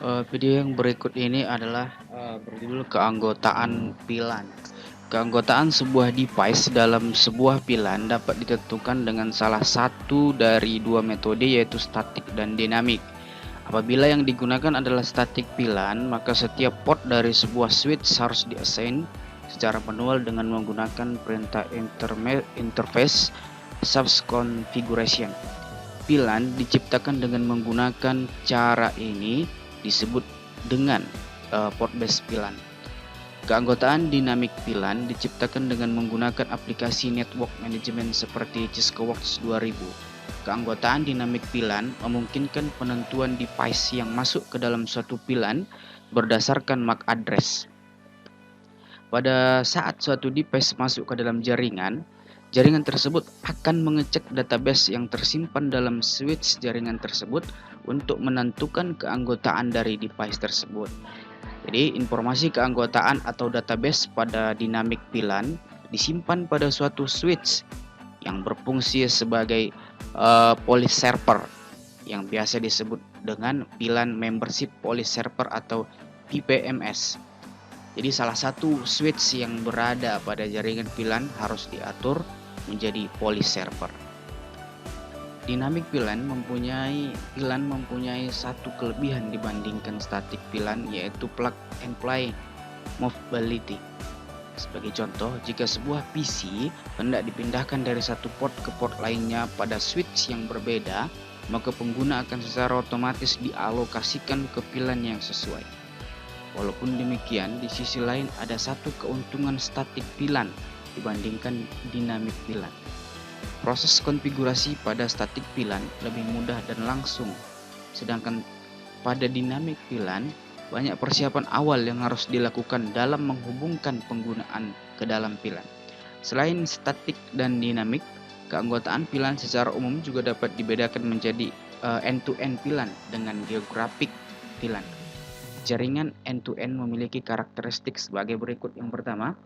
Video yang berikut ini adalah berjudul keanggotaan pilan. Keanggotaan sebuah device dalam sebuah pilan dapat ditentukan dengan salah satu dari dua metode, yaitu statik dan dinamik. Apabila yang digunakan adalah statik pilan, maka setiap port dari sebuah switch harus diassign secara manual dengan menggunakan perintah interface subs configuration. Pilan diciptakan dengan menggunakan cara ini disebut dengan port based pilan. Keanggotaan dinamik pilan diciptakan dengan menggunakan aplikasi network management seperti Cisco Works 2000. Keanggotaan dinamik pilan memungkinkan penentuan device yang masuk ke dalam suatu pilan berdasarkan MAC address. Pada saat suatu device masuk ke dalam jaringan, jaringan tersebut akan mengecek database yang tersimpan dalam switch jaringan tersebut untuk menentukan keanggotaan dari device tersebut. Jadi, informasi keanggotaan atau database pada dinamik pilan disimpan pada suatu switch yang berfungsi sebagai police server yang biasa disebut dengan pilan membership police server atau PPMS. Jadi salah satu switch yang berada pada jaringan pilan harus diatur menjadi police server. Dinamik pilan mempunyai satu kelebihan dibandingkan statik pilan, yaitu plug and play movability. Sebagai contoh, jika sebuah PC hendak dipindahkan dari satu port ke port lainnya pada switch yang berbeda, maka pengguna akan secara otomatis dialokasikan ke pilan yang sesuai. Walaupun demikian, di sisi lain ada satu keuntungan statik pilan dibandingkan dinamik pilan. Proses konfigurasi pada statik pilan lebih mudah dan langsung, sedangkan pada dinamik pilan banyak persiapan awal yang harus dilakukan dalam menghubungkan penggunaan ke dalam pilan. Selain statik dan dinamik, keanggotaan pilan secara umum juga dapat dibedakan menjadi end-to-end pilan dengan geographic pilan. Jaringan end-to-end memiliki karakteristik sebagai berikut. Yang pertama,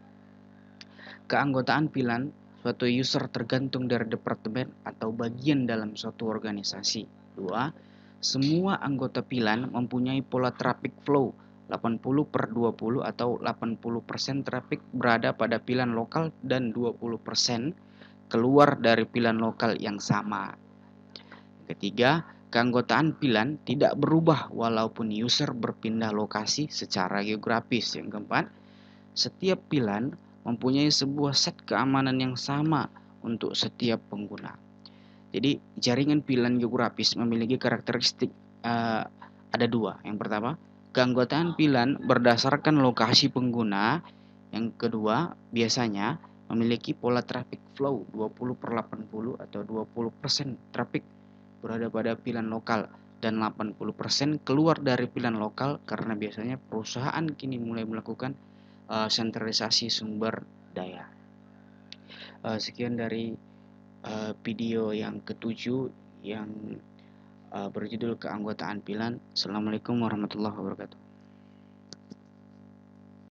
keanggotaan pilan suatu user tergantung dari departemen atau bagian dalam suatu organisasi. 2. Semua anggota pilan mempunyai pola traffic flow 80/20 atau 80% traffic berada pada pilan lokal dan 20% keluar dari pilan lokal yang sama. Ketiga, keanggotaan pilan tidak berubah walaupun user berpindah lokasi secara geografis. Yang keempat, setiap pilan mempunyai sebuah set keamanan yang sama untuk setiap pengguna. Jadi jaringan pilan geografis memiliki karakteristik ada dua. Yang pertama, keanggotaan pilan berdasarkan lokasi pengguna. Yang kedua, biasanya memiliki pola traffic flow 20/80 atau 20% traffic berada pada pilan lokal dan 80% keluar dari pilan lokal, karena biasanya perusahaan kini mulai melakukan sentralisasi sumber daya. Sekian dari video yang ketujuh yang berjudul keanggotaan pilan. Assalamualaikum warahmatullahi wabarakatuh.